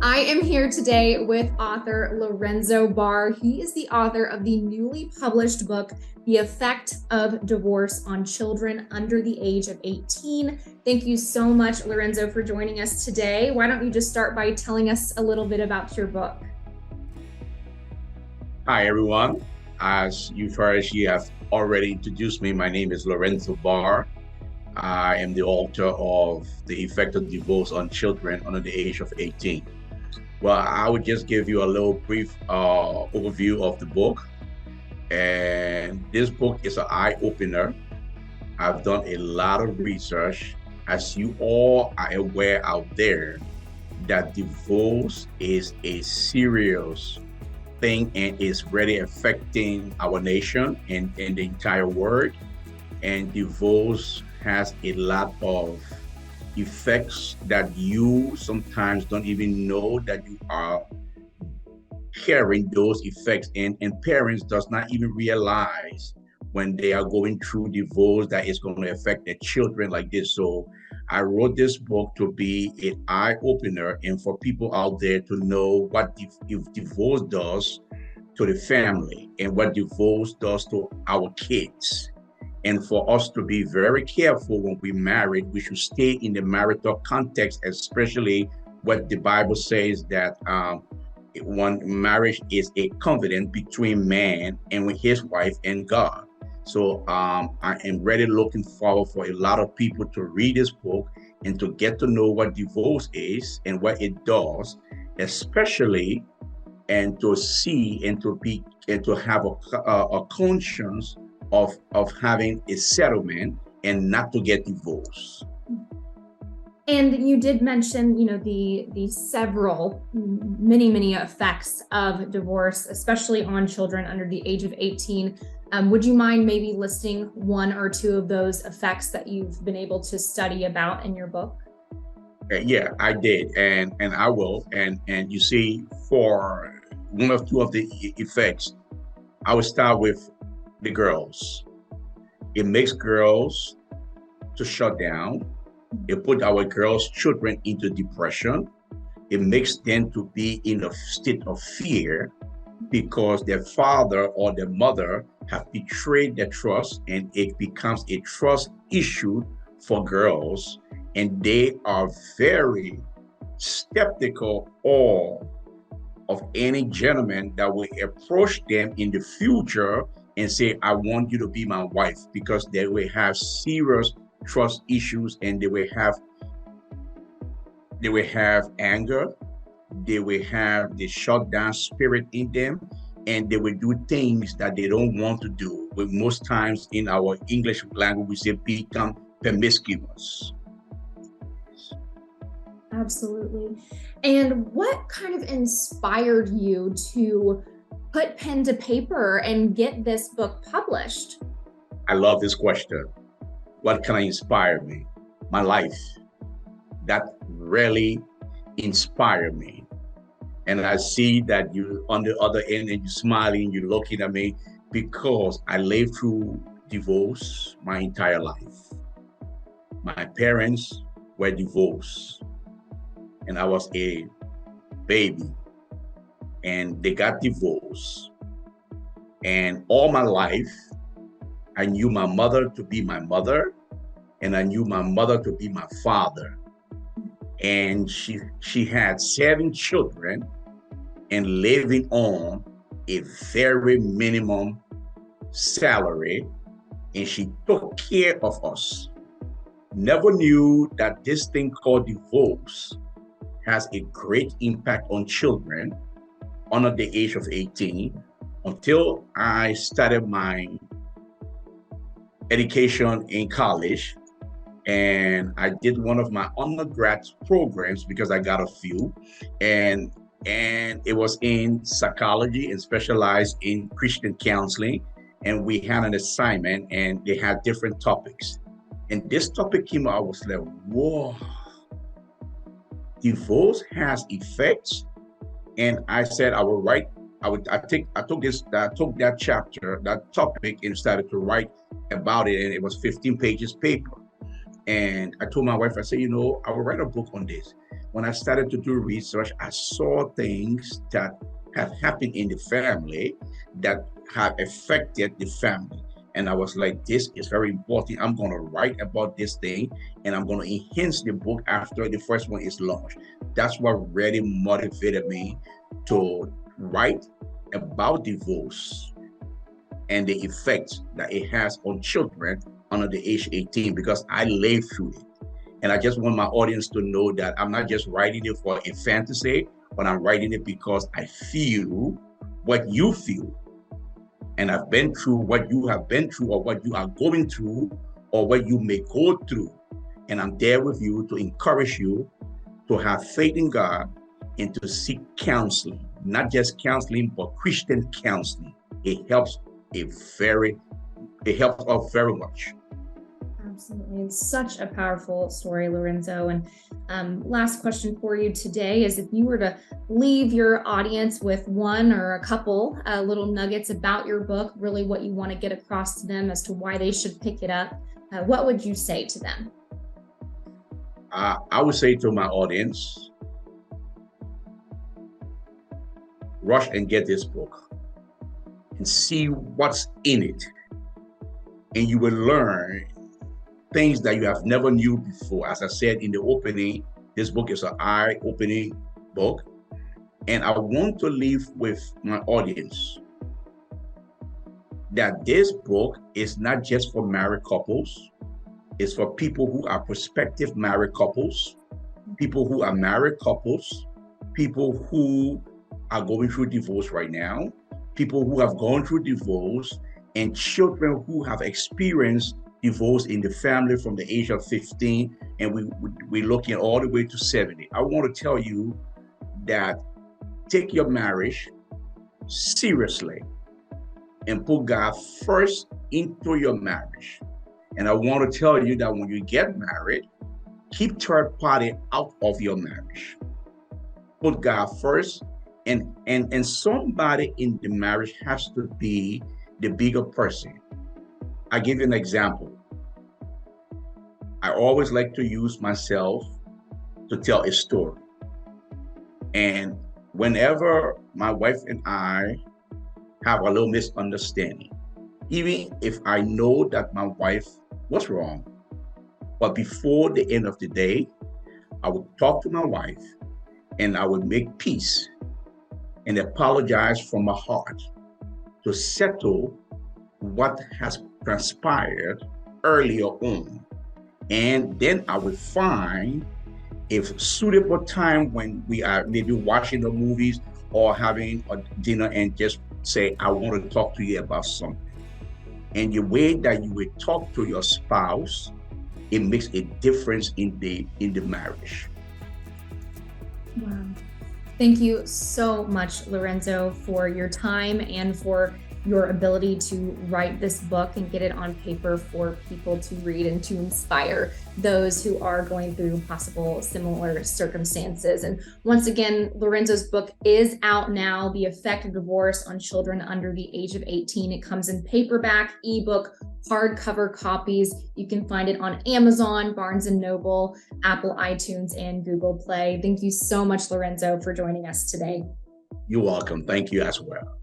I am here today with author Lorenzo Barr. He is the author of the newly published book, The Effect of Divorce on Children Under the Age of 18. Thank you so much, Lorenzo, for joining us today. Why don't you just start by telling us a little bit about your book? Hi, everyone. As you've heard, she has already introduced me. My name is Lorenzo Barr. I am the author of The Effect of Divorce on Children Under the Age of 18. Well, I would just give you a little brief overview of the book. And this book is an eye-opener. I've done a lot of research. As you all are aware out there, that divorce is a serious thing and is really affecting our nation and the entire world. And divorce has a lot of effects that you sometimes don't even know that you are carrying those effects, and parents does not even realize when they are going through divorce that it's going to affect their children like this. So I wrote this book to be an eye-opener and for people out there to know what if divorce does to the family and what divorce does to our kids. And for us to be very careful when we marry, we should stay in the marital context, especially what the Bible says that one marriage is a covenant between man and with his wife and God. So I am really looking forward for a lot of people to read this book and to get to know what divorce is and what it does, especially and to see and to have a conscience of having a settlement and not to get divorced. And you did mention, the several, many effects of divorce, especially on children under the age of 18. Would you mind maybe listing one or two of those effects that you've been able to study about in your book? Yeah, I did, and I will. And you see, for one of two of the effects, I will start with the girls. It makes girls to shut down. It put our girls' children into depression. It makes them to be in a state of fear because their father or their mother have betrayed their trust, and it becomes a trust issue for girls. And they are very skeptical of any gentleman that will approach them in the future and say, I want you to be my wife, because they will have serious trust issues, and they will have anger, they will have the shutdown spirit in them, and they will do things that they don't want to do. But most times in our English language, we say become promiscuous. Absolutely. And what kind of inspired you to put pen to paper and get this book published? I love this question. What can inspire me? My life. That really inspired me. And I see that you on the other end and you're smiling, you're looking at me, because I lived through divorce my entire life. My parents were divorced and I was a baby, and they got divorced. And all my life, I knew my mother to be my mother, and I knew my mother to be my father. And she had 7 children and living on a very minimum salary, and she took care of us. Never knew that this thing called divorce has a great impact on children under the age of 18 until I started my education in college. And I did one of my undergrad programs because I got a few, and it was in psychology and specialized in Christian counseling. And we had an assignment and they had different topics. And this topic came out, I was like, whoa, divorce has effects. And I said I took that chapter, that topic, and started to write about it. And it was 15 pages paper. And I told my wife, I said, I will write a book on this. When I started to do research, I saw things that have happened in the family that have affected the family. And I was like, this is very important. I'm going to write about this thing, and I'm going to enhance the book after the first one is launched. That's what really motivated me to write about divorce and the effect that it has on children under the age 18, because I lived through it. And I just want my audience to know that I'm not just writing it for a fantasy, but I'm writing it because I feel what you feel. And I've been through what you have been through, or what you are going through, or what you may go through. And I'm there with you to encourage you to have faith in God and to seek counseling, not just counseling, but Christian counseling. It helps us very much. Absolutely. It's such a powerful story, Lorenzo. And last question for you today is, if you were to leave your audience with one or a couple little nuggets about your book, really what you want to get across to them as to why they should pick it up, what would you say to them? I would say to my audience, rush and get this book and see what's in it. And you will learn things that you have never knew before. As I said in the opening, this book is an eye-opening book. And I want to leave with my audience that this book is not just for married couples. It's for people who are prospective married couples, people who are married couples, people who are going through divorce right now, people who have gone through divorce, and children who have experienced divorce in the family from the age of 15, and we're looking all the way to 70. I want to tell you that take your marriage seriously and put God first into your marriage. And I want to tell you that when you get married, keep third party out of your marriage. Put God first, and somebody in the marriage has to be the bigger person. I give you an example. I always like to use myself to tell a story. And whenever my wife and I have a little misunderstanding, even if I know that my wife was wrong, but before the end of the day, I would talk to my wife and I would make peace and apologize from my heart to settle what has transpired earlier on. And then I would find a suitable time when we are maybe watching the movies or having a dinner and just say, I want to talk to you about something. And the way that you would talk to your spouse, it makes a difference in the marriage. Wow. Thank you so much, Lorenzo, for your time and for your ability to write this book and get it on paper for people to read and to inspire those who are going through possible similar circumstances. And once again, Lorenzo's book is out now, The Effect of Divorce on Children Under the Age of 18. It comes in paperback, ebook, hardcover copies. You can find it on Amazon, Barnes & Noble, Apple iTunes, and Google Play. Thank you so much, Lorenzo, for joining us today. You're welcome. Thank you as well.